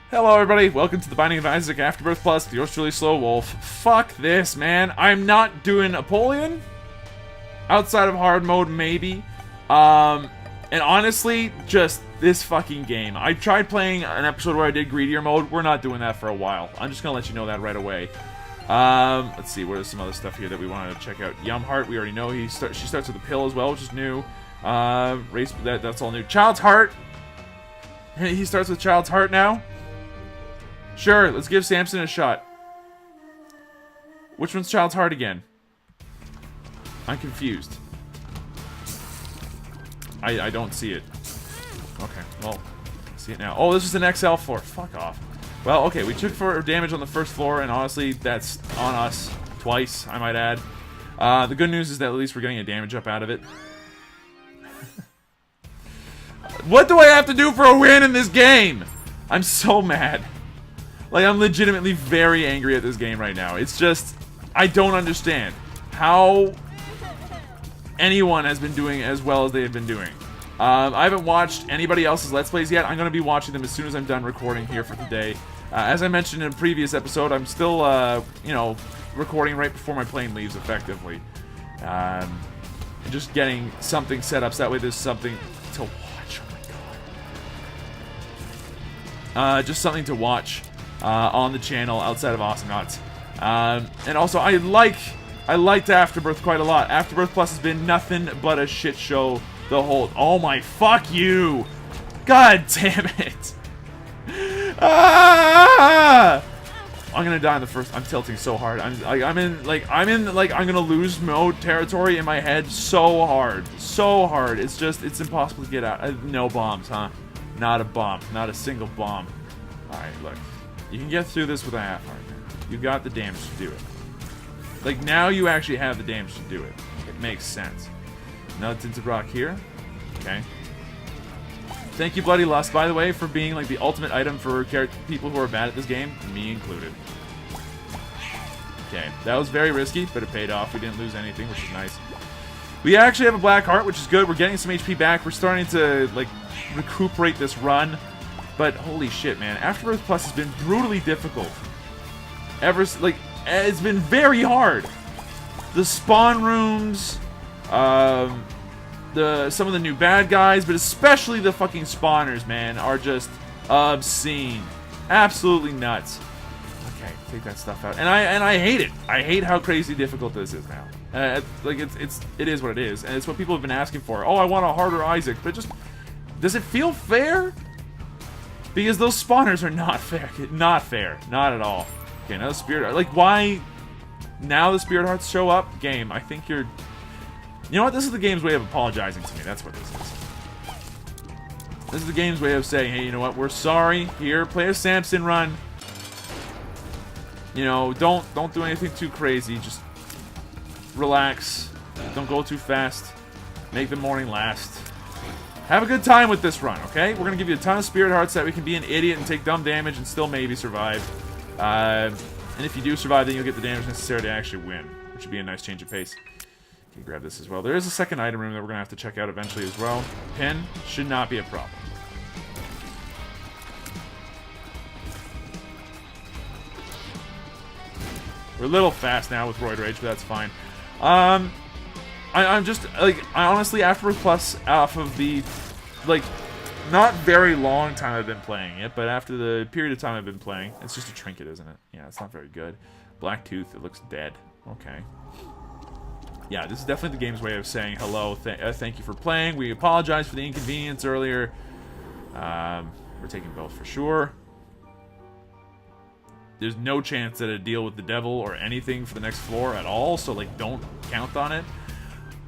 Hello everybody, welcome to the Binding of Isaac Afterbirth Plus, yours truly SlowWolf. Fuck this, man. I'm not doing Apollyon. Outside of hard mode, maybe. And honestly, just this fucking game. I tried playing an episode where I did greedier mode. We're not doing that for a while. I'm just gonna let you know that right away. Let's see, what is some other stuff here that we wanted to check out? Yum Heart, we already know. She starts with a pill as well, which is new. Race, that's all new. Child's Heart. He starts with Child's Heart now. Sure, let's give Samson a shot. Which one's Child's Heart again? I'm confused. I don't see it. Okay, well, see it now. Oh, this is an XL floor. Fuck off. Well, okay, we took for damage on the first floor, and honestly, that's on us. Twice, I might add. The good news is that at least we're getting a damage up out of it. What do I have to do for a win in this game? I'm so mad. Like, I'm legitimately very angry at this game right now. It's just, I don't understand how anyone has been doing as well as they have been doing. I haven't watched anybody else's Let's Plays yet. I'm going to be watching them as soon as I'm done recording here for today. As I mentioned in a previous episode, I'm still, you know, recording right before my plane leaves, effectively. Just getting something set up so that way there's something to watch. Oh my god. Just something to watch. On the channel outside of Awesome Nuts. And also, I liked Afterbirth quite a lot. Afterbirth Plus has been nothing but a shit show the whole... Oh my... Fuck you! God damn it! Ah! I'm gonna die in the first... I'm tilting so hard. I'm in I'm gonna lose mode territory in my head so hard. So hard. It's just... It's impossible to get out. No bombs, huh? Not a bomb. Not a single bomb. Alright, look. You can get through this with a half heart. You got the damage to do it. Like, now you actually have the damage to do it. It makes sense. Another Tinted Rock here. Okay. Thank you, Bloody Lust, by the way, for being, like, the ultimate item for people who are bad at this game. Me included. Okay. That was very risky, but it paid off. We didn't lose anything, which is nice. We actually have a Black Heart, which is good. We're getting some HP back. We're starting to, like, recuperate this run. But holy shit, man. Afterbirth Plus has been brutally difficult. It's been very hard. The spawn rooms, some of the new bad guys, but especially the fucking spawners, man, are just obscene. Absolutely nuts. Okay, take that stuff out. And I hate it. I hate how crazy difficult this is now. Like it is what it is, and it's what people have been asking for. Oh, I want a harder Isaac, but just does it feel fair? Because those spawners are not fair. Not fair. Not at all. Okay, now the Spirit Heart. Like, why... Now the Spirit Hearts show up? Game, I think you're... You know what? This is the game's way of apologizing to me. That's what this is. This is the game's way of saying, hey, you know what? We're sorry. Here, play a Samson run. You know, don't do anything too crazy. Just relax. Don't go too fast. Make the morning last. Have a good time with this run, okay? We're gonna give you a ton of Spirit Hearts so that we can be an idiot and take dumb damage and still maybe survive. And if you do survive, then you'll get the damage necessary to actually win, which would be a nice change of pace. Okay, grab this as well. There is a second item room that we're gonna have to check out eventually as well. Pin should not be a problem. We're a little fast now with Roid Rage, but that's fine. I'm just, like, I honestly, Afterbirth Plus, off of the, like, not very long time I've been playing it, but after the period of time I've been playing, it's just a trinket, isn't it? Yeah, it's not very good. Black Tooth, it looks dead. Okay. Yeah, this is definitely the game's way of saying hello, thank you for playing, we apologize for the inconvenience earlier. We're taking both for sure. There's no chance that a deal with the devil or anything for the next floor at all, so, like, don't count on it.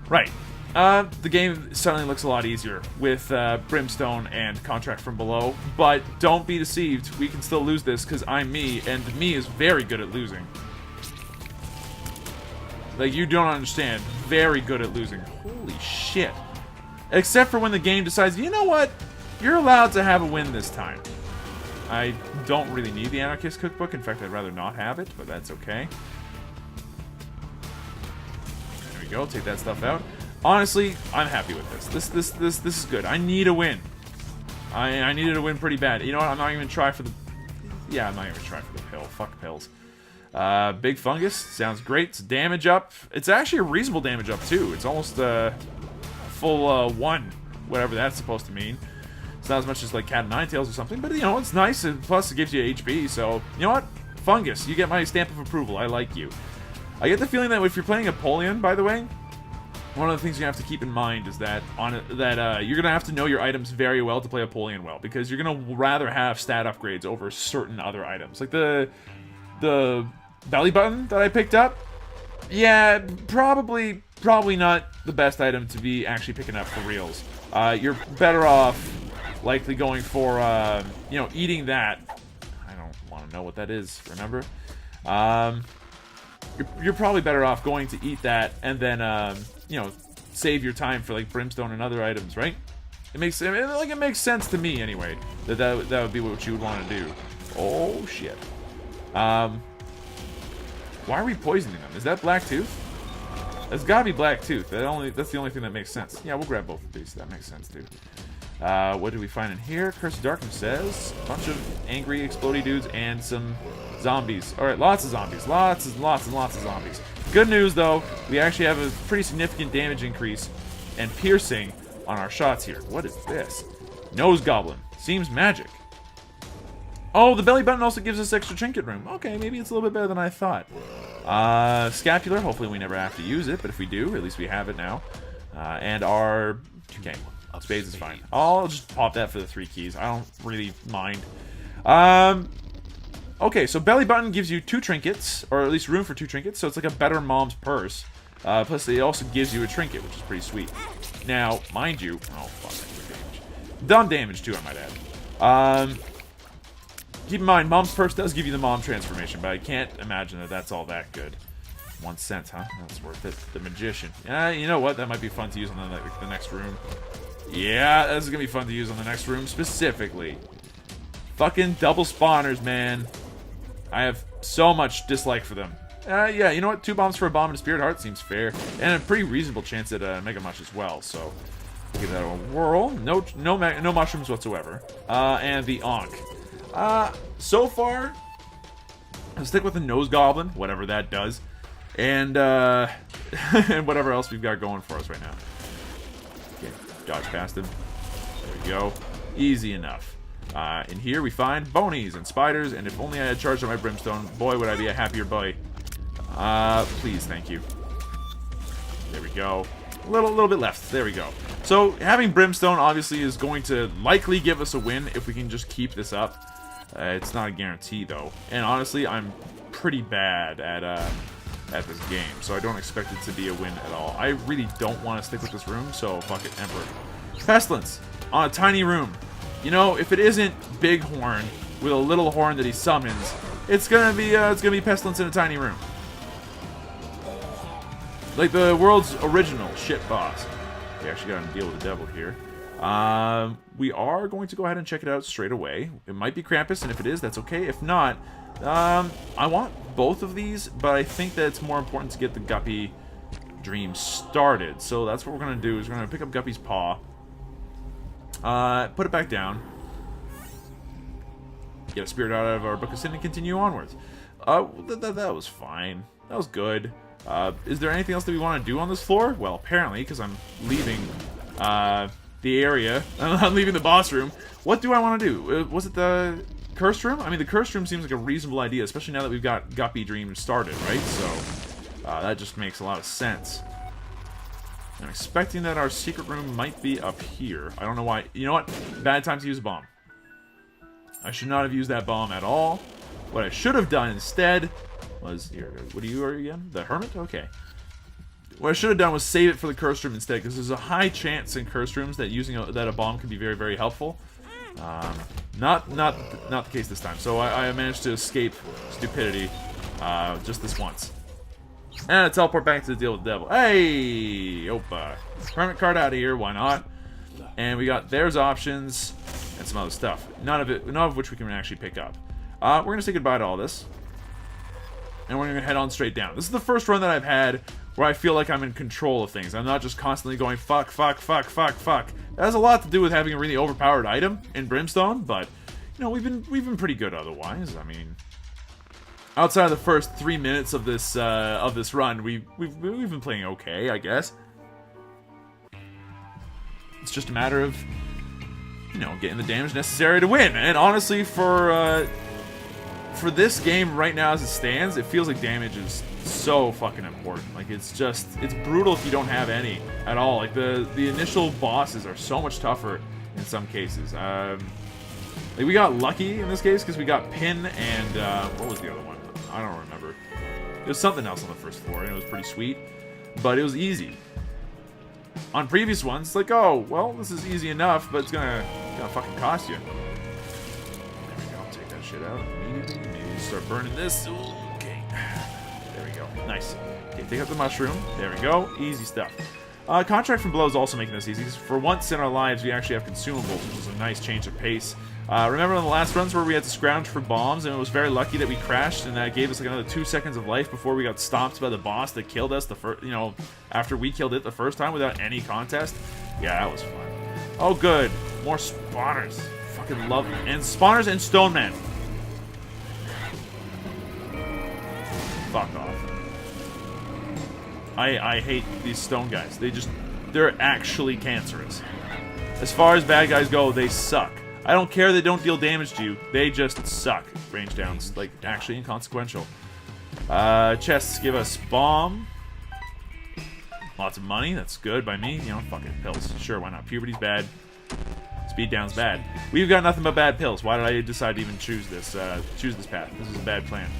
Right. The game suddenly looks a lot easier with Brimstone and Contract from Below, but don't be deceived. We can still lose this because I'm me, and me is very good at losing. Like, you don't understand. Very good at losing. Holy shit. Except for when the game decides, you know what? You're allowed to have a win this time. I don't really need the Anarchist Cookbook. In fact, I'd rather not have it, but that's okay. There we go. Take that stuff out. Honestly, I'm happy with this. This is good. I need a win. I needed a win pretty bad. You know what? I'm not even gonna try for the Yeah, I'm not even trying for the pill. Fuck pills. Big fungus. Sounds great. It's damage up. It's actually a reasonable damage up, too. It's almost full 1, whatever that's supposed to mean. It's not as much as like Cat and Nine Tails or something, but you know, it's nice, and plus it gives you HP, so you know what? Fungus, you get my stamp of approval. I like you. I get the feeling that if you're playing Apollyon, by the way, one of the things you have to keep in mind is that you're gonna have to know your items very well to play Apollyon well, because you're gonna rather have stat upgrades over certain other items. Like the belly button that I picked up, yeah, probably not the best item to be actually picking up for reals. You're better off likely going for you know, eating that. I don't want to know what that is, remember? You're probably better off going to eat that and then you know, save your time for like brimstone and other items, right? It makes sense to me anyway that would be what you would want to do. Oh shit. Why are we poisoning them? Is that Black Tooth? That's gotta be Black Tooth. That's the only thing that makes sense. Yeah, we'll grab both of these. That makes sense, dude. What do we find in here? Curse of Darkness says a bunch of angry, explodey dudes and some zombies. Alright, lots of zombies. Lots and lots of zombies. Good news, though, we actually have a pretty significant damage increase and piercing on our shots here. What is this? Nose Goblin. Seems magic. Oh, the belly button also gives us extra trinket room. Okay, maybe it's a little bit better than I thought. Scapular, hopefully we never have to use it, but if we do, at least we have it now. And our... Okay, spades is fine. I'll just pop that for the 3 keys. I don't really mind. Okay, so belly button gives you 2 trinkets, or at least room for 2 trinkets, so it's like a better mom's purse. Plus, it also gives you a trinket, which is pretty sweet. Now, mind you... Oh, fuck, that damage. Dumb damage, too, I might add. Keep in mind, mom's purse does give you the mom transformation, but I can't imagine that that's all that good. 1 cent, huh? That's worth it. The magician. Yeah, you know what? That might be fun to use on the next room. Yeah, that's gonna be fun to use on the next room, specifically. Fucking double spawners, man. I have so much dislike for them. Yeah, you know what? 2 bombs for a bomb and a spirit heart seems fair. And a pretty reasonable chance at Mega Mush as well, so... Give that a whirl. No mushrooms whatsoever. And the Ankh. So far, I'll stick with the Nose Goblin, whatever that does. And, and whatever else we've got going for us right now. Okay, dodge past him. There we go. Easy enough. In here we find bonies and spiders, and if only I had charged on my brimstone, boy, would I be a happier boy. Please, thank you. There we go. A little bit left. There we go. So, having brimstone obviously is going to likely give us a win if we can just keep this up. It's not a guarantee, though. And honestly, I'm pretty bad at this game, so I don't expect it to be a win at all. I really don't want to stick with this room, so fuck it, Emperor. Pestilence on a tiny room. You know, if it isn't Big Horn with a little horn that he summons, it's gonna be Pestilence in a tiny room. Like the world's original shit boss. We actually got to deal with the devil here. We are going to go ahead and check it out straight away. It might be Krampus, and if it is, that's okay. If not, I want both of these, but I think that it's more important to get the Guppy dream started. So that's what we're going to do, is we're going to pick up Guppy's paw. Put it back down. Get a spirit out of our Book of Sin and continue onwards. That was fine. That was good. Is there anything else that we want to do on this floor? Well, apparently, because I'm leaving the area. I'm leaving the boss room. What do I want to do? Was it the cursed room? I mean, the cursed room seems like a reasonable idea, especially now that we've got Guppy Dream started, right? So, that just makes a lot of sense. I'm expecting that our secret room might be up here. I don't know why. You know what? Bad time to use a bomb. I should not have used that bomb at all. What I should have done instead was... Here, what are you again? The Hermit? Okay. What I should have done was save it for the cursed room instead, because there's a high chance in cursed rooms that that a bomb can be very, very helpful. Not the case this time. So I managed to escape stupidity just this once. And teleport back to the deal with the devil. Hey! Opa. Hermit card out of here, why not? And we got there's options and some other stuff. None of which we can actually pick up. We're going to say goodbye to all this. And we're going to head on straight down. This is the first run that I've had where I feel like I'm in control of things. I'm not just constantly going fuck, fuck, fuck, fuck, fuck. That has a lot to do with having a really overpowered item in Brimstone, but, you know, we've been pretty good otherwise. I mean, outside of the first 3 minutes of this run, we've been playing okay, I guess. It's just a matter of, you know, getting the damage necessary to win. And honestly, for this game right now as it stands, it feels like damage is so fucking important. Like, it's brutal if you don't have any at all. Like, the initial bosses are so much tougher in some cases. Like, we got lucky in this case because we got Pin and, what was the other one? I don't remember. It was something else on the first floor, and it was pretty sweet. But it was easy. On previous ones, it's like, oh, well, this is easy enough, but it's gonna fucking cost you. There we go. Take that shit out immediately. Maybe start burning this. Okay. There we go. Nice. Okay, take out the mushroom. There we go. Easy stuff. Contract from Below is also making this easy. For once in our lives, we actually have consumables, which is a nice change of pace. Remember on the last runs where we had to scrounge for bombs, and it was very lucky that we crashed, and that gave us like another 2 seconds of life before we got stomped by the boss that killed us the first, you know, after we killed it the first time without any contest. Yeah, that was fun. Oh, good. More spawners. Fucking love them. And spawners and stone men. Fuck off. I hate these stone guys. They're actually cancerous. As far as bad guys go, they suck. I don't care they don't deal damage to you. They just suck. Range downs, like, actually inconsequential. Chests give us bomb. Lots of money. That's good by me. You know, fucking pills. Sure, why not? Puberty's bad. Speed down's bad. We've got nothing but bad pills. Why did I decide to even choose this path? This is a bad plan.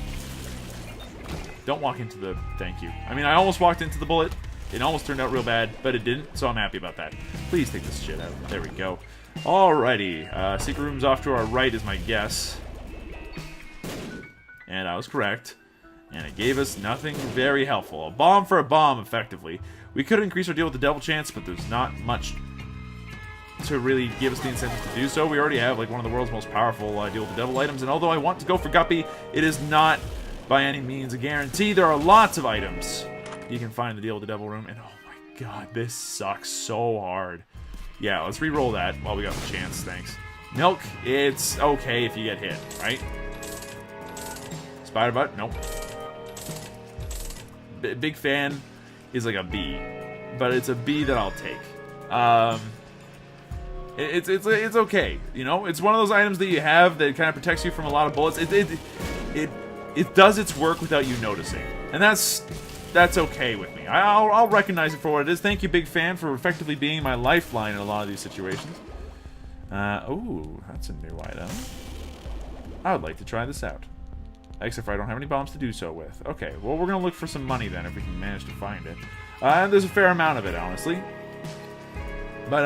Don't walk into the... Thank you. I mean, I almost walked into the bullet. It almost turned out real bad, but it didn't, so I'm happy about that. Please take this shit out. There we go. Alrighty. Secret room's off to our right is my guess. And I was correct. And it gave us nothing very helpful. A bomb for a bomb, effectively. We could increase our deal with the devil chance, but there's not much to really give us the incentive to do so. We already have, like, one of the world's most powerful deal with the devil items, and although I want to go for Guppy, it is not by any means a guarantee. There are lots of items you can find in the deal with the devil room, and oh my god, this sucks so hard. Yeah, let's re-roll that while we got the chance, thanks. Milk, it's okay if you get hit, right? Spider butt, nope. Big fan is like a B, but it's a B that I'll take. It's okay, you know. It's one of those items that you have that kind of protects you from a lot of bullets. It does its work without you noticing, and that's okay with me. I'll recognize it for what it is. Thank you, Big Fan, for effectively being my lifeline in a lot of these situations. Ooh, that's a new item. I would like to try this out. Except for I don't have any bombs to do so with. Okay, well, we're going to look for some money then, if we can manage to find it. There's a fair amount of it, honestly. But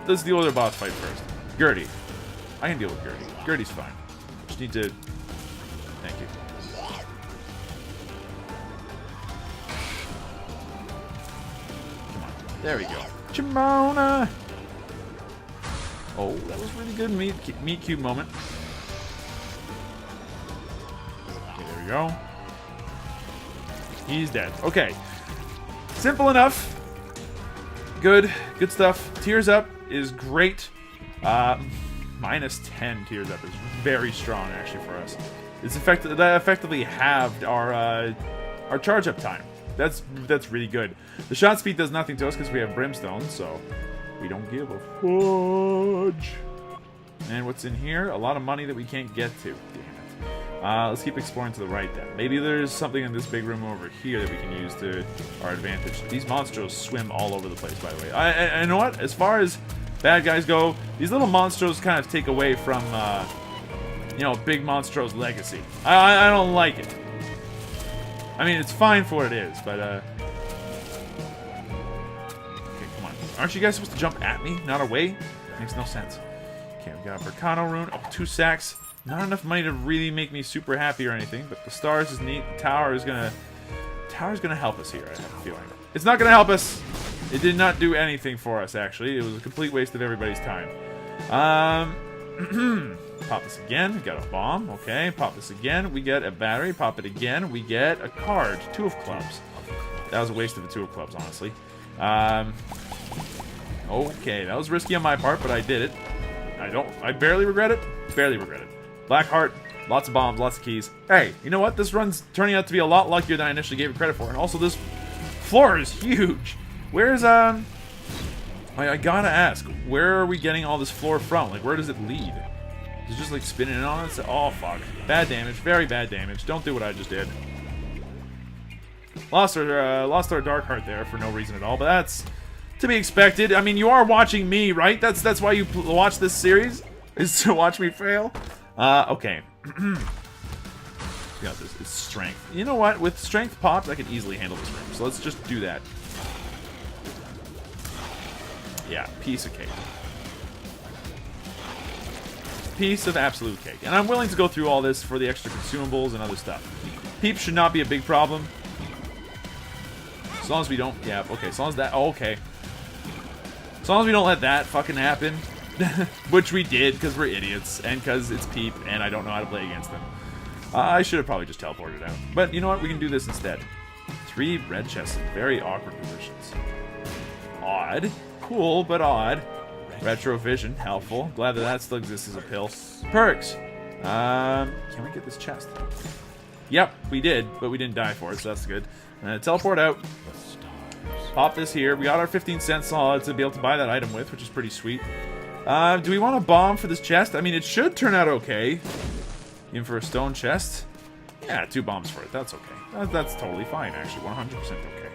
let's deal with our boss fight first. Gertie. I can deal with Gertie. Gertie's fine. Just need to... Thank you. Come on. There we go. Chimona! Oh, that was really good meat cube moment. There we go. He's dead. Okay. Simple enough. Good stuff. Tears Up is great. Minus 10 Tears Up is very strong, actually, for us. That effectively halved our charge up time. That's really good. The shot speed does nothing to us because we have Brimstone, so we don't give a fudge. And what's in here? A lot of money that we can't get to. Damn it. Let's keep exploring to the right then. Maybe there's something in this big room over here that we can use to our advantage. These monsters swim all over the place, by the way. I know what? As far as bad guys go, these little monsters kind of take away from, you know, Big Monstro's legacy. I don't like it. I mean, it's fine for what it is, but, okay, come on. Aren't you guys supposed to jump at me, not away? Makes no sense. Okay, we got a Volcano rune. Oh, 2 sacks. Not enough money to really make me super happy or anything, but the stars is neat. The tower is gonna help us here, I have a feeling. It's not gonna help us. It did not do anything for us, actually. It was a complete waste of everybody's time. Pop this again. We got a bomb. Okay, pop this again. We get a battery. Pop it again. We get a card. 2 of clubs. That was a waste of the 2 of clubs, honestly. Okay, that was risky on my part, but I did it. I barely regret it. Barely regret it. Black heart, lots of bombs, lots of keys. Hey, you know what? This run's turning out to be a lot luckier than I initially gave it credit for. And also, this floor is huge. Where's, I gotta ask, where are we getting all this floor from? Like, where does it lead? Is it just, like, spinning in on us? Oh, fuck. Bad damage. Very bad damage. Don't do what I just did. Lost our dark heart there for no reason at all, but that's to be expected. I mean, you are watching me, right? That's why you watch this series, is to watch me fail. Okay. Got this. It's strength. You know what? With strength popped, I can easily handle this room. So let's just do that. Yeah, piece of cake. Piece of absolute cake. And I'm willing to go through all this for the extra consumables and other stuff. Peeps should not be a big problem. As long as we don't... Yeah, okay. As long as that... Oh, okay. As long as we don't let that fucking happen. Which we did, because we're idiots. And because it's Peep, and I don't know how to play against them. I should have probably just teleported out. But you know what? We can do this instead. 3 red chests in very awkward positions. Odd. Cool, but odd. Retrovision. Helpful. Glad that still exists as a pill. Perks. Can we get this chest? Yep, we did, but we didn't die for it, so that's good. Teleport out. Pop this here. We got our 15 cents solid to be able to buy that item with, which is pretty sweet. Do we want a bomb for this chest? I mean, it should turn out okay. Even for a stone chest. Yeah, 2 bombs for it. That's okay. That's totally fine, actually. 100% okay.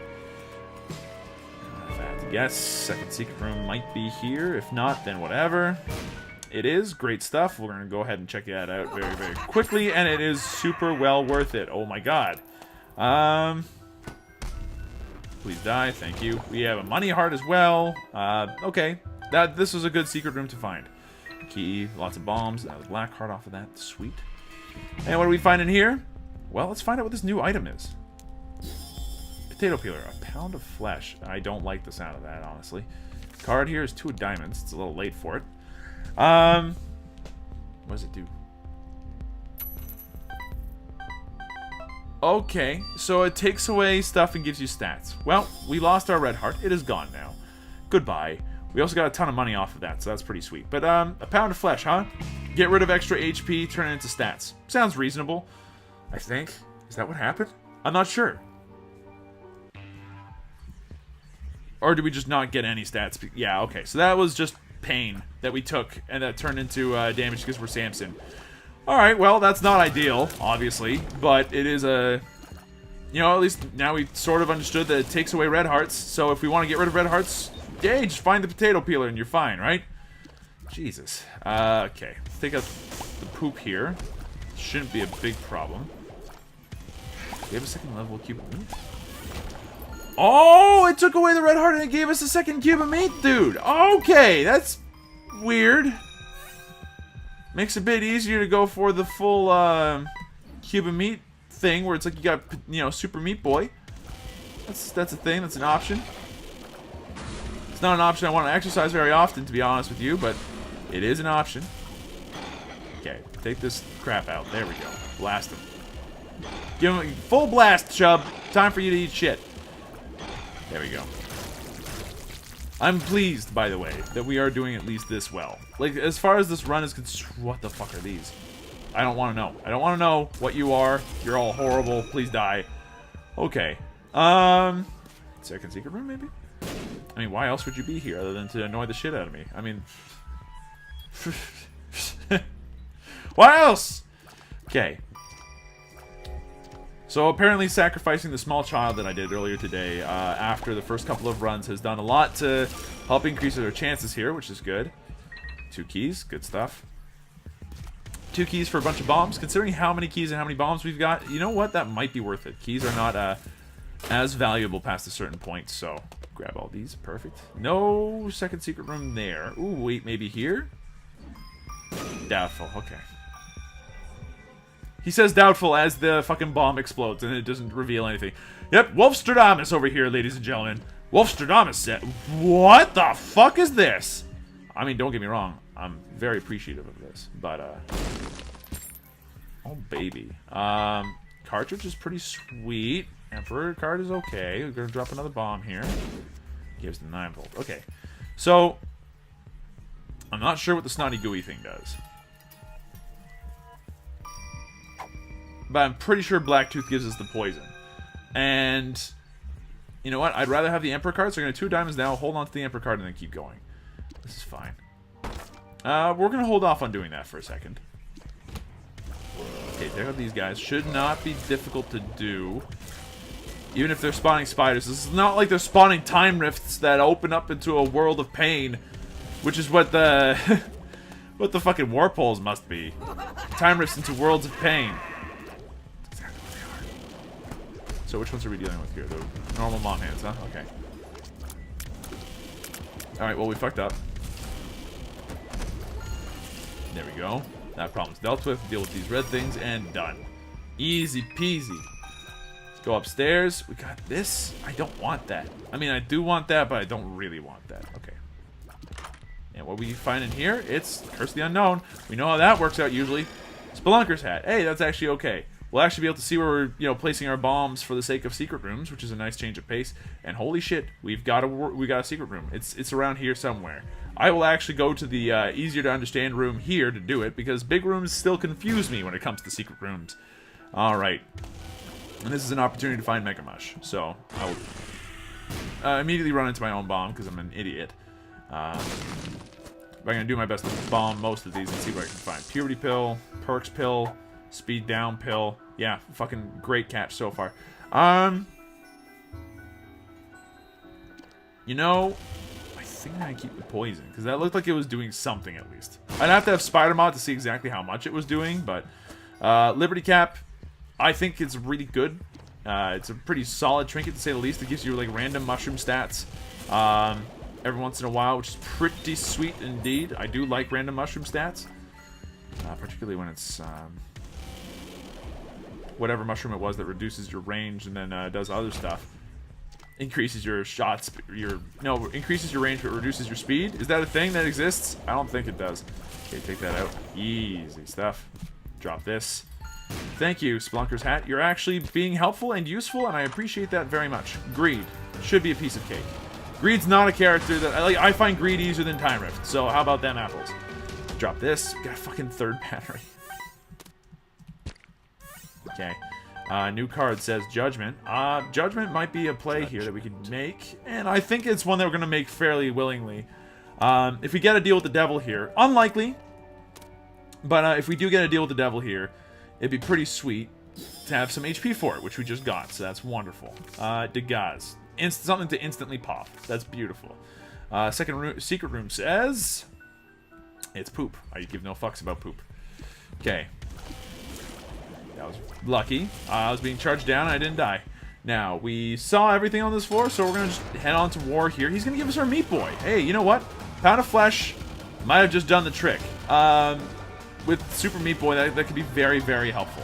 If I had to guess, second secret room might be here. If not, then whatever. It is. Great stuff. We're going to go ahead and check that out very, very quickly. And it is super well worth it. Oh my god. Please die. Thank you. We have a money heart as well. Okay. This was a good secret room to find. Key. Lots of bombs. The black heart off of that. Sweet. And what do we find in here? Well, let's find out what this new item is. Potato peeler. A pound of flesh. I don't like the sound of that, honestly. Card here is 2 diamonds. It's a little late for it. What does it do? Okay, so it takes away stuff and gives you stats. Well, we lost our red heart. It is gone now. Goodbye. We also got a ton of money off of that, so that's pretty sweet. But, a pound of flesh, huh? Get rid of extra HP, turn it into stats. Sounds reasonable, I think. Is that what happened? I'm not sure. Or did we just not get any stats? Yeah, okay. So that was just pain that we took, and that turned into damage because we're Samson. Alright, well, that's not ideal, obviously, but it is a... You know, at least now we sort of understood that it takes away red hearts, so if we want to get rid of red hearts, yay, just find the potato peeler and you're fine, right? Jesus. Okay, let's take out the poop here. Shouldn't be a big problem. Do we have a second level cube of meat? Oh, it took away the red heart and it gave us a second cube of meat, dude. Okay, that's weird. Makes it a bit easier to go for the full cube of meat thing where it's like you got, you know, Super Meat Boy. That's a thing. That's an option. It's not an option I want to exercise very often, to be honest with you, but it is an option. Okay, take this crap out. There we go. Blast him. Give him a full blast, Chubb. Time for you to eat shit. There we go. I'm pleased, by the way, that we are doing at least this well. Like, as far as this run is concerned... What the fuck are these? I don't want to know. I don't want to know what you are. You're all horrible. Please die. Okay. Second secret room, maybe? I mean, why else would you be here other than to annoy the shit out of me? I mean... What else? Okay. So apparently sacrificing the small child that I did earlier today after the first couple of runs has done a lot to help increase our chances here, which is good. 2 keys, good stuff. 2 keys for a bunch of bombs. Considering how many keys and how many bombs we've got, you know what? That might be worth it. Keys are not as valuable past a certain point, so grab all these. Perfect. No second secret room there. Ooh, wait, maybe here? Doubtful, okay. He says doubtful as the fucking bomb explodes and it doesn't reveal anything. Yep, Wolfstradamus over here, ladies and gentlemen. Wolfstradamus said, what the fuck is this? I mean, don't get me wrong. I'm very appreciative of this, but, oh, baby. Cartridge is pretty sweet. Emperor card is okay. We're gonna drop another bomb here. Gives the 9 volt. Okay. So, I'm not sure what the snotty gooey thing does. but I'm pretty sure Blacktooth gives us the poison. And you know what? I'd rather have the Emperor card, so we're going to 2 diamonds now, hold on to the Emperor card, and then keep going. This is fine. We're going to hold off on doing that for a second. Okay, there are these guys. Should not be difficult to do. Even if they're spawning spiders. This is not like they're spawning time rifts that open up into a world of pain. Which is what the... what the fucking warp holes must be. Time rifts into worlds of pain. That's exactly what they are. So which ones are we dealing with here? The normal mom hands, huh? Okay. Alright, well we fucked up. There we go. That problem's dealt with. Deal with these red things and done. Easy peasy. Go upstairs. We got this. I don't want that. I mean, I do want that, but I don't really want that. Okay. And what we find in here, it's Curse of the Unknown. We know how that works out usually. Spelunker's Hat. Hey, that's actually okay. We'll actually be able to see where we're, you know, placing our bombs for the sake of secret rooms, which is a nice change of pace. And holy shit, we got a secret room. It's around here somewhere. I will actually go to the easier to understand room here to do it, because big rooms still confuse me when it comes to secret rooms. All right. And this is an opportunity to find Mega Mush. So I will immediately run into my own bomb because I'm an idiot. But I'm going to do my best to bomb most of these and see what I can find. Puberty Pill, Perks Pill, Speed Down Pill. Yeah, fucking great catch so far. You know, I think I'm going to keep the poison because that looked like it was doing something at least. I'd have to have Spider Mod to see exactly how much it was doing, but Liberty Cap, I think it's really good. It's a pretty solid trinket to say the least. It gives you like random mushroom stats every once in a while, which is pretty sweet indeed. I do like random mushroom stats, particularly when it's whatever mushroom it was that reduces your range and then does other stuff. Increases your shots, increases your range but reduces your speed. Is that a thing that exists? I don't think it does. Okay, take that out. Easy stuff. Drop this. Thank you, Spelunker's Hat. You're actually being helpful and useful, and I appreciate that very much. Greed should be a piece of cake. Greed's not a character that I find Greed easier than Time Rift. So how about them apples? Drop this. Got a fucking 3rd battery. Okay. New card says Judgment. Judgment might be a play here that we could make, and I think it's one that we're gonna make fairly willingly. If we get a deal with the devil here, unlikely, but if we do get a deal with the devil here, it'd be pretty sweet to have some HP for it, which we just got, so that's wonderful. Degaz. Something to instantly pop. That's beautiful. Secret room says... It's poop. I give no fucks about poop. Okay. That was lucky. I was being charged down and I didn't die. Now, we saw everything on this floor, so we're going to just head on to war here. He's going to give us our Meat Boy. Hey, you know what? Pound of Flesh might have just done the trick. With Super Meat Boy, that could be very, very helpful.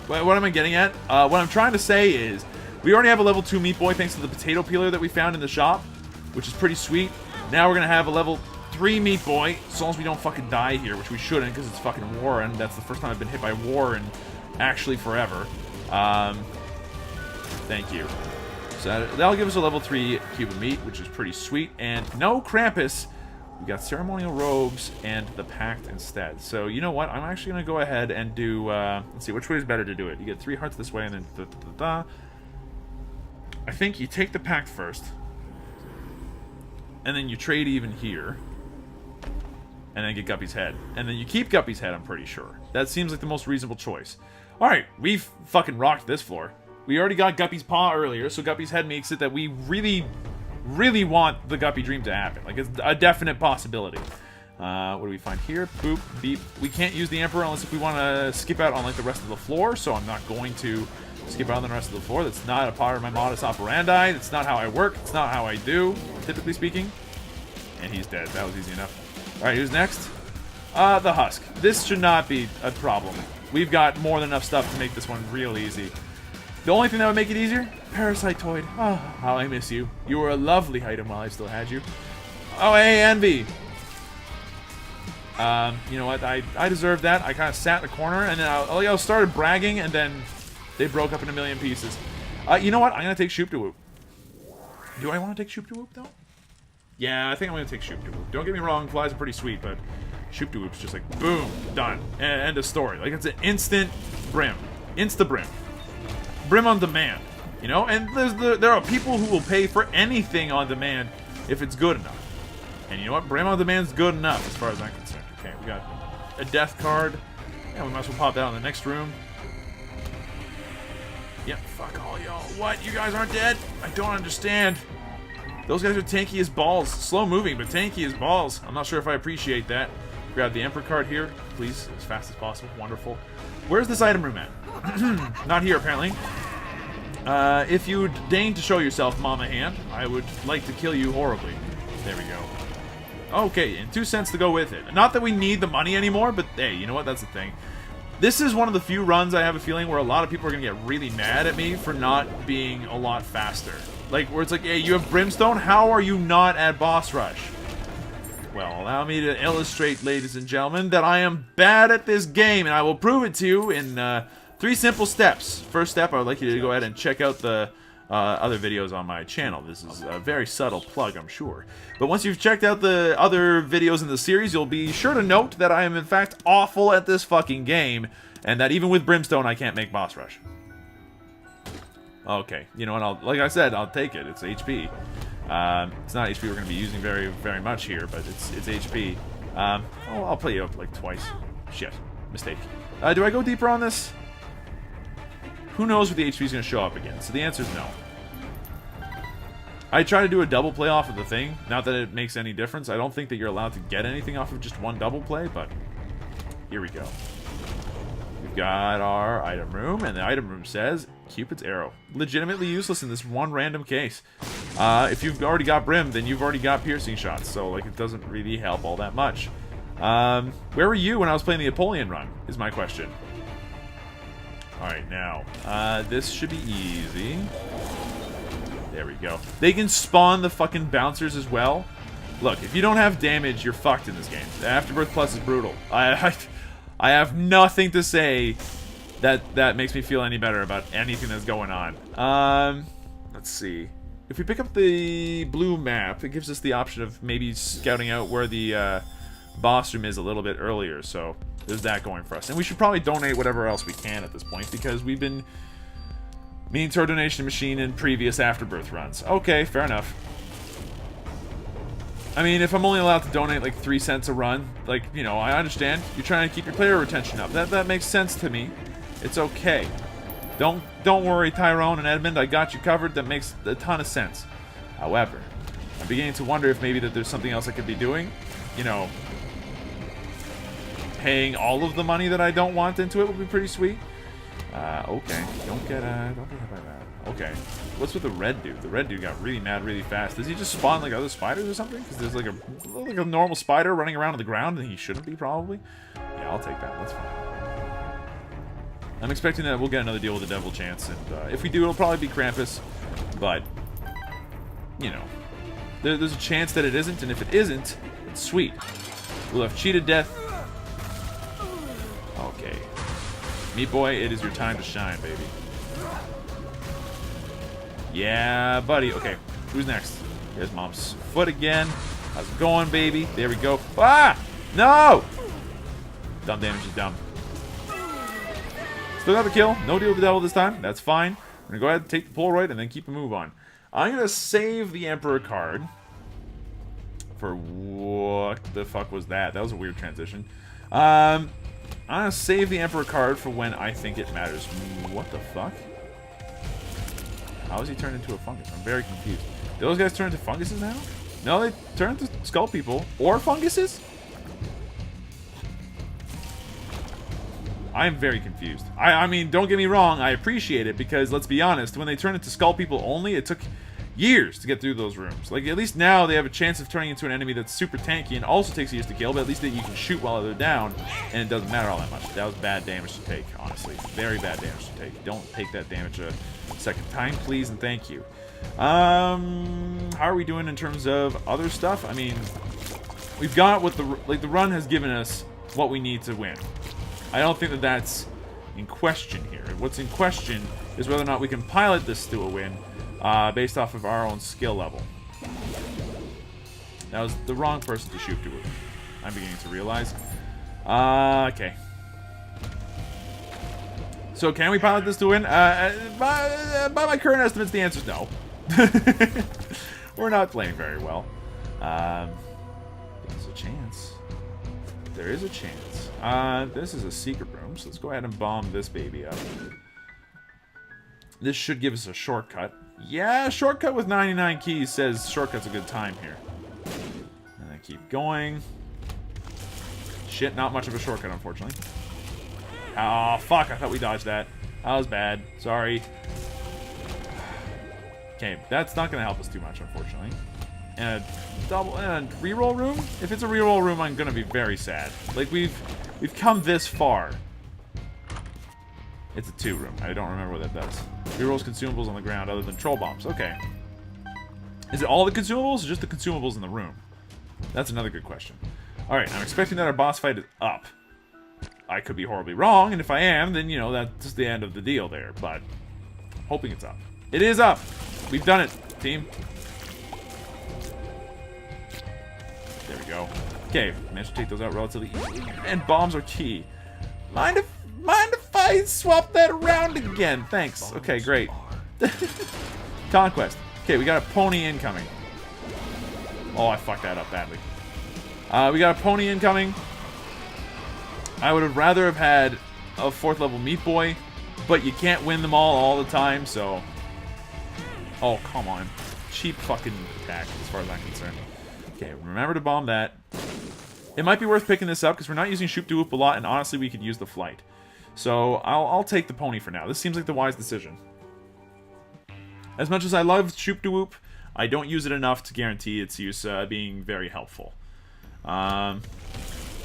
What am I getting at? What I'm trying to say is, we already have a level 2 Meat Boy thanks to the potato peeler that we found in the shop, which is pretty sweet. Now we're going to have a level 3 Meat Boy, as long as we don't fucking die here, which we shouldn't, because it's fucking war, and that's the first time I've been hit by war in actually forever. Thank you. So that'll give us a level 3 cube of meat, which is pretty sweet, and no Krampus. We got ceremonial robes and the pact instead. So you know what? I'm actually gonna go ahead and do. Let's see, which way is better to do it? You get 3 hearts this way, and then I think you take the pact first, and then you trade even here, and then get Guppy's head, and then you keep Guppy's head. I'm pretty sure that seems like the most reasonable choice. All right, we've fucking rocked this floor. We already got Guppy's paw earlier, so Guppy's head makes it that we really want the Guppy dream to happen. Like, it's a definite possibility. What do we find here? Boop, beep. We can't use the Emperor unless if we want to skip out on, like, the rest of the floor, so I'm not going to skip out on the rest of the floor. That's not a part of my modus operandi. That's not how I work. It's not how I do, typically speaking. And he's dead. That was easy enough. Alright, who's next? The Husk. This should not be a problem. We've got more than enough stuff to make this one real easy. The only thing that would make it easier? Parasitoid. Oh, how I miss you. You were a lovely item while I still had you. Oh, hey, Envy. You know what? I deserved that. I kind of sat in the corner, and then I started bragging, and then they broke up in a million pieces. You know what? I'm going to take Shoop to Whoop. Do I want to take Shoop to Whoop, though? Yeah, I think I'm going to take Shoop to Whoop. Don't get me wrong, flies are pretty sweet, but Shoop-de-whoop's just like, boom, done. End of story. Like, it's an instant brim. Insta-brim. Brim on demand. You know? And there are people who will pay for anything on demand if it's good enough. And you know what? Brim on demand's good enough as far as I'm concerned. Okay, we got a death card. Yeah, we might as well pop that in the next room. Yep, fuck all y'all. What? You guys aren't dead? I don't understand. Those guys are tanky as balls. Slow moving, but tanky as balls. I'm not sure if I appreciate that. Grab the Emperor card here, please, as fast as possible. Wonderful. Where's this item room at? Not here, apparently. If you'd deign to show yourself, Mama Hand, I would like to kill you horribly. There we go. Okay, and 2 cents to go with it. Not that we need the money anymore, but hey, you know what? That's the thing. This is one of the few runs I have a feeling where a lot of people are going to get really mad at me for not being a lot faster. Like, where it's like, hey, you have Brimstone? How are you not at boss rush? Well, allow me to illustrate, ladies and gentlemen, that I am bad at this game, and I will prove it to you in 3 simple steps. First step, I would like you to go ahead and check out the other videos on my channel. This is a very subtle plug, I'm sure. But once you've checked out the other videos in the series, you'll be sure to note that I am in fact awful at this fucking game, and that even with Brimstone, I can't make boss rush. Okay, you know what, like I said, I'll take it. It's HP. It's not HP we're going to be using very, very much here, but it's HP. I'll play you up like twice. Shit. Mistake. Do I go deeper on this? Who knows if the HP is going to show up again? So the answer is no. I try to do a double play off of the thing. Not that it makes any difference. I don't think that you're allowed to get anything off of just one double play, but here we go. We've got our item room, and the item room says Cupid's arrow. Legitimately useless in this one random case. If you've already got Brim, then you've already got piercing shots, so like it doesn't really help all that much. Where were you when I was playing the Apollyon run, is my question. Alright, now, this should be easy. There we go. They can spawn the fucking bouncers as well. Look, if you don't have damage, you're fucked in this game. The Afterbirth Plus is brutal. I have nothing to say that makes me feel any better about anything that's going on. Let's see. If we pick up the blue map, it gives us the option of maybe scouting out where the boss room is a little bit earlier, so there's that going for us. And we should probably donate whatever else we can at this point, because we've been meaning to our donation machine in previous Afterbirth runs. Okay, fair enough. I mean, if I'm only allowed to donate like 3 cents a run, like, you know, I understand. You're trying to keep your player retention up. That makes sense to me. It's okay. Don't worry, Tyrone and Edmund. I got you covered. That makes a ton of sense. However, I'm beginning to wonder if maybe that there's something else I could be doing. You know, paying all of the money that I don't want into it would be pretty sweet. Okay. Don't get hit by that. Okay. What's with the red dude? The red dude got really mad really fast. Does he just spawn like other spiders or something? Because there's like a normal spider running around on the ground and he shouldn't be, probably. Yeah, I'll take that. That's fine. I'm expecting that we'll get another deal with the Devil Chance, and if we do, it'll probably be Krampus. But, you know, there's a chance that it isn't, and if it isn't, it's sweet. We'll have cheated death. Okay. Meat Boy, it is your time to shine, baby. Yeah, buddy. Okay, who's next? Here's Mom's foot again. How's it going, baby? There we go. Ah! No! Dumb damage is dumb. Still got the kill. No deal with the devil this time. That's fine. I'm going to go ahead and take the Polaroid and then keep a move on. I'm going to save the Emperor card. For what the fuck was that? That was a weird transition. I'm going to save the Emperor card for when I think it matters. What the fuck? How is he turned into a fungus? I'm very confused. Do those guys turn into funguses now? No, they turn into skull people. Or funguses? I'm very confused. I mean, don't get me wrong, I appreciate it, because let's be honest, when they turn into skull people only, it took years to get through those rooms. Like, at least now they have a chance of turning into an enemy that's super tanky and also takes years to kill, but at least that you can shoot while they're down, and it doesn't matter all that much. That was bad damage to take, honestly. Very bad damage to take. Don't take that damage a second time, please, and thank you. How are we doing in terms of other stuff? I mean, we've got what the run has given us what we need to win. I don't think that that's in question here. What's in question is whether or not we can pilot this to a win based off of our own skill level. That was the wrong person to shoot to. I'm beginning to realize. Okay. So can we pilot this to win? By my current estimates, the answer is no. We're not playing very well. There's a chance. There is a chance. This is a secret room, so let's go ahead and bomb this baby up. This should give us a shortcut. Yeah, shortcut with 99 keys says shortcut's a good time here. And I keep going. Shit, not much of a shortcut, unfortunately. Oh, fuck, I thought we dodged that. That was bad. Sorry. Okay, that's not going to help us too much, unfortunately. And a reroll room? If it's a reroll room, I'm going to be very sad. Like, we've come this far. It's a 2 room. I don't remember what that does. Rerolls consumables on the ground other than troll bombs. Okay. Is it all the consumables or just the consumables in the room? That's another good question. Alright, I'm expecting that our boss fight is up. I could be horribly wrong, and if I am, then, you know, that's the end of the deal there. But, hoping it's up. It is up! We've done it, team. There we go. Okay, managed to take those out relatively easily. And bombs are key. Mind if I swap that around again? Thanks. Okay, great. Conquest. Okay, we got a pony incoming. Oh, I fucked that up badly. We got a pony incoming. I would have rather have had a 4th level Meat Boy, but you can't win them all the time, so... Oh, come on. Cheap fucking attack, as far as I'm concerned. Okay, remember to bomb that. It might be worth picking this up, because we're not using Shoop de Whoop a lot, and honestly, we could use the flight. So, I'll take the pony for now. This seems like the wise decision. As much as I love Shoop de Whoop, I don't use it enough to guarantee its use being very helpful.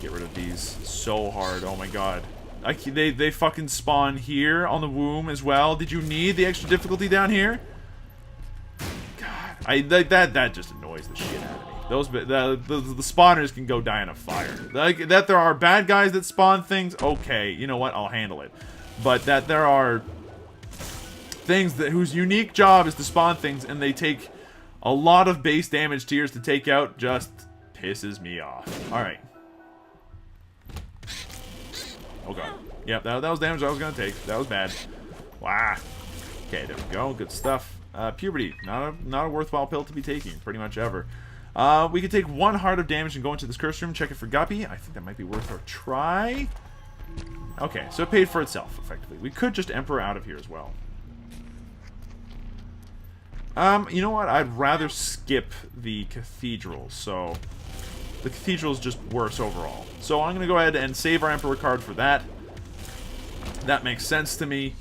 Get rid of these so hard. Oh my god. They fucking spawn here on the womb as well. Did you need the extra difficulty down here? God, that just annoys the shit out of me. Those the spawners can go die in a fire. Like that there are bad guys that spawn things. Okay, you know what? I'll handle it. But that there are things whose unique job is to spawn things and they take a lot of base damage tiers to take out just pisses me off. All right. Oh god. Yep, that was damage I was gonna take. That was bad. Wow. Okay, there we go. Good stuff. Puberty. Not a worthwhile pill to be taking, pretty much ever. We could take 1 heart of damage and go into this curse room, check it for Guppy. I think that might be worth a try. Okay, so it paid for itself, effectively. We could just Emperor out of here as well. You know what? I'd rather skip the cathedral, so... The cathedral is just worse overall. So I'm going to go ahead and save our Emperor card for that. That makes sense to me.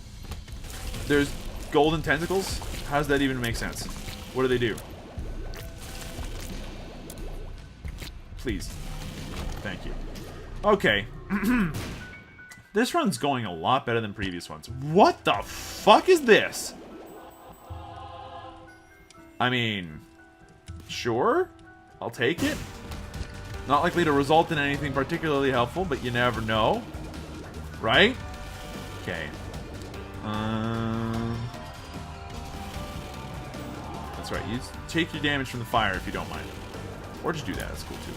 There's golden tentacles? How does that even make sense? What do they do? Please. Thank you. Okay. This run's going a lot better than previous ones. What the fuck is this? I mean... Sure? I'll take it. Not likely to result in anything particularly helpful, but you never know. Right? Okay. That's right. You take your damage from the fire if you don't mind. Or just do that. That's cool, too.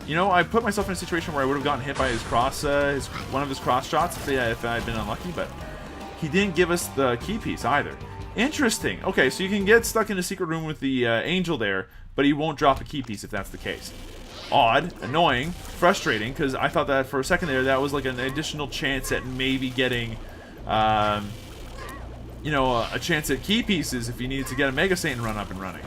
You know, I put myself in a situation where I would have gotten hit by his cross, one of his cross shots if I had been unlucky, but he didn't give us the key piece either. Interesting. Okay, so you can get stuck in a secret room with the angel there, but he won't drop a key piece if that's the case. Odd, annoying, frustrating, because I thought that for a second there, that was like an additional chance at maybe getting, you know, a chance at key pieces if you needed to get a Mega Satan run up and running.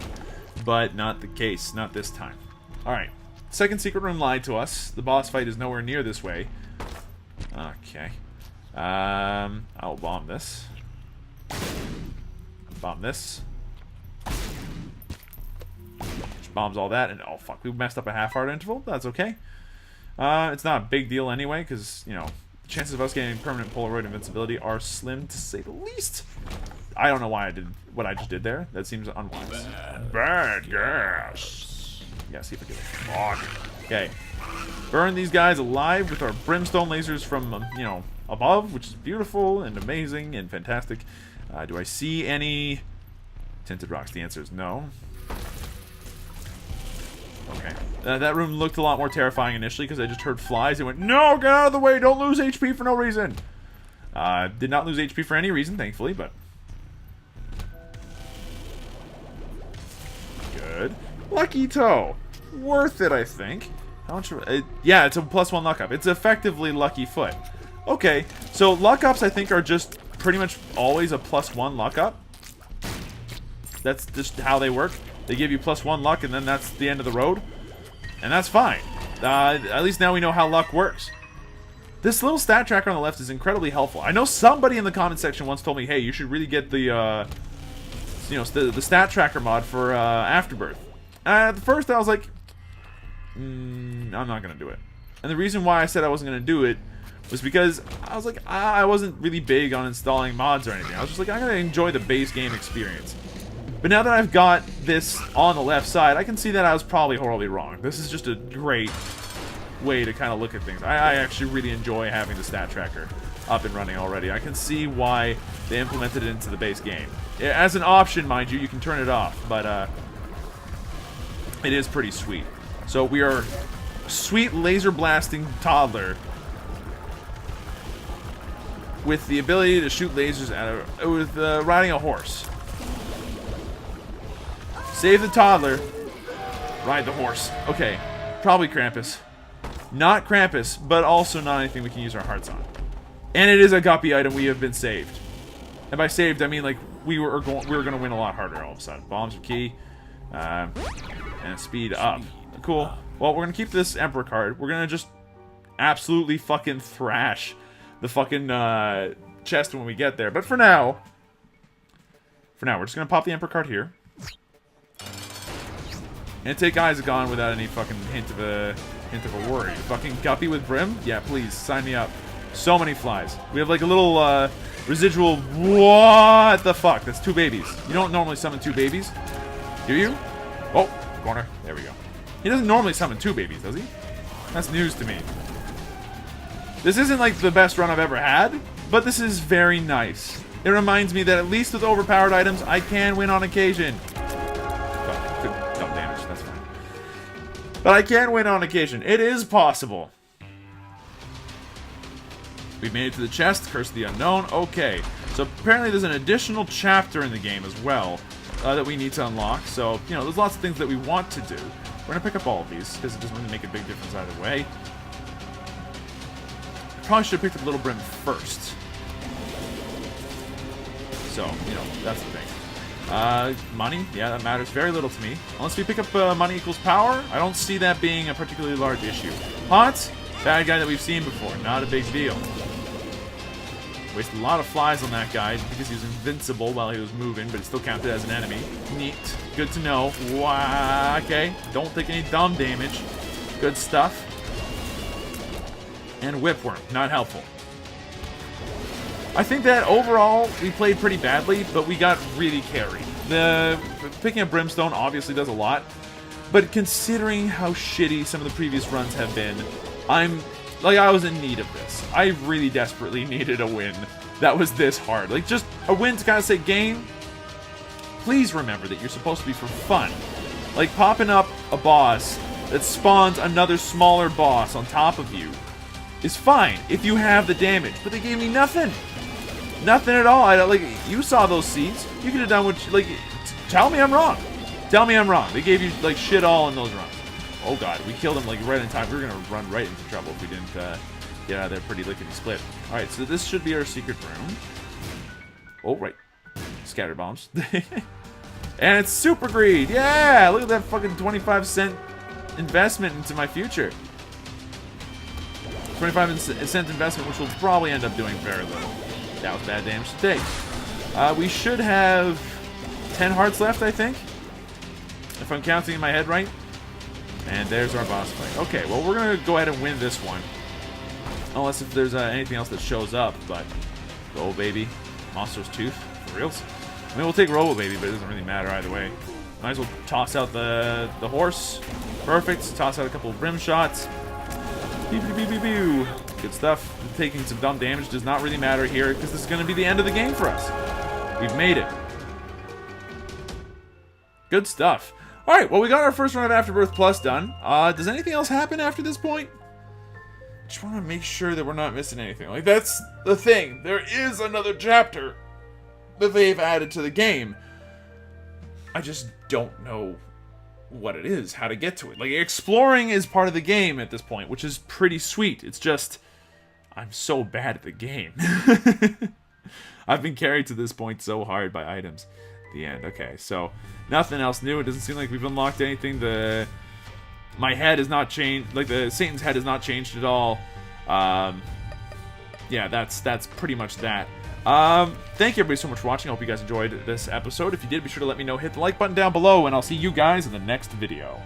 But not the case, not this time. Alright, second secret room lied to us. The boss fight is nowhere near this way. Okay. I'll bomb this. Bomb this. Just bombs all that, and oh fuck, we messed up a half-heart interval. That's okay. It's not a big deal anyway, because, you know, the chances of us getting permanent Polaroid invincibility are slim, to say the least. I don't know why I did what I just did there. That seems unwise. Bad gas. Yeah, see if I get it. Fuck. Okay. Burn these guys alive with our brimstone lasers from, you know, above, which is beautiful and amazing and fantastic. Do I see any tinted rocks? The answer is no. Okay. That room looked a lot more terrifying initially because I just heard flies. It went, no, get out of the way. Don't lose HP for no reason. Did not lose HP for any reason, thankfully, but... Good. Lucky Toe. Worth it, I think. How much... yeah, it's a +1 luck up. It's effectively Lucky Foot. Okay, so luck ups, I think, are just pretty much always a +1 luck up. That's just how they work. They give you +1 luck, and then that's the end of the road. And that's fine. At least now we know how luck works. This little stat tracker on the left is incredibly helpful. I know somebody in the comment section once told me, hey, you should really get the, you know, the stat tracker mod for Afterbirth. At first, I was like, I'm not going to do it. And the reason why I said I wasn't going to do it was because I was like, I wasn't really big on installing mods or anything. I was just like, I'm going to enjoy the base game experience. But now that I've got this on the left side, I can see that I was probably horribly wrong. This is just a great way to kind of look at things. I actually really enjoy having the stat tracker up and running already. I can see why they implemented it into the base game. As an option, mind you, you can turn it off, but it is pretty sweet. So we are sweet laser blasting toddler with the ability to shoot lasers at with riding a horse. Save the toddler, ride the horse. Okay, probably Krampus. Not Krampus, but also not anything we can use our hearts on. And it is a guppy item. We have been saved. And by saved, I mean like we were going to win a lot harder all of a sudden. Bombs are key, and speed up. Cool. Well, we're gonna keep this Emperor card. We're gonna just absolutely fucking thrash the fucking chest when we get there. But for now, we're just gonna pop the Emperor card here. And take Isaac on without any fucking hint of a worry. Fucking guppy with brim? Yeah, please, sign me up. So many flies. We have like a little residual. What the fuck? That's 2 babies. You don't normally summon 2 babies, do you? Oh, corner. There we go. He doesn't normally summon 2 babies, does he? That's news to me. This isn't like the best run I've ever had, but this is very nice. It reminds me that at least with overpowered items, I can win on occasion. But I can win on occasion. It is possible. We've made it to the chest. Curse of the Unknown. Okay. So apparently there's an additional chapter in the game as well that we need to unlock. So, you know, there's lots of things that we want to do. We're going to pick up all of these because it doesn't really make a big difference either way. Probably should have picked up Little Brim first. So, you know, that's the thing. Money, yeah, that matters very little to me. Unless we pick up money equals power, I don't see that being a particularly large issue. Haunt, bad guy that we've seen before, not a big deal. Wasted a lot of flies on that guy because he was invincible while he was moving, but it still counted as an enemy. Neat. Good to know. Wow, okay. Don't take any dumb damage. Good stuff. And Whipworm, not helpful. I think that overall we played pretty badly, but we got really carried. The picking up Brimstone obviously does a lot, but considering how shitty some of the previous runs have been, I was in need of this. I really desperately needed a win that was this hard. Like, just a win to kind of say, game, please remember that you're supposed to be for fun. Like, popping up a boss that spawns another smaller boss on top of you is fine if you have the damage, but they gave me nothing. Nothing at all. Like, you saw those seeds. You could have done what, like, tell me I'm wrong. Tell me I'm wrong. They gave you, like, shit all in those runs. Oh, God. We killed him, like, right in time. We were going to run right into trouble if we didn't get out of there pretty lickety-split. All right, so this should be our secret room. Oh, right. Scatter bombs. And it's Super Greed. Yeah, look at that fucking 25-cent investment into my future. 25-cent investment, which will probably end up doing very little. That was bad damage to take. We should have 10 hearts left, I think. If I'm counting in my head right. And there's our boss fight. Okay, well, we're going to go ahead and win this one. Unless if there's anything else that shows up, but... Oh, baby. Monster's Tooth. For reals? I mean, we'll take Robo Baby, but it doesn't really matter either way. Might as well toss out the horse. Perfect. Toss out a couple of rim shots. Pew, pew, pew, pew, pew. Good stuff. Taking some dumb damage does not really matter here because this is going to be the end of the game for us. We've made it. Good stuff. Alright, well, we got our first run of Afterbirth Plus done. Does anything else happen after this point? Just want to make sure that we're not missing anything. Like, that's the thing. There is another chapter that they've added to the game. I just don't know what it is, how to get to it. Like, exploring is part of the game at this point, which is pretty sweet. It's just, I'm so bad at the game. I've been carried to this point so hard by items. The end. Okay, so nothing else new. It doesn't seem like we've unlocked anything. My head has not changed. Like, the Satan's head has not changed at all. Yeah, that's pretty much that. Thank you everybody so much for watching. I hope you guys enjoyed this episode. If you did, be sure to let me know. Hit the like button down below, and I'll see you guys in the next video.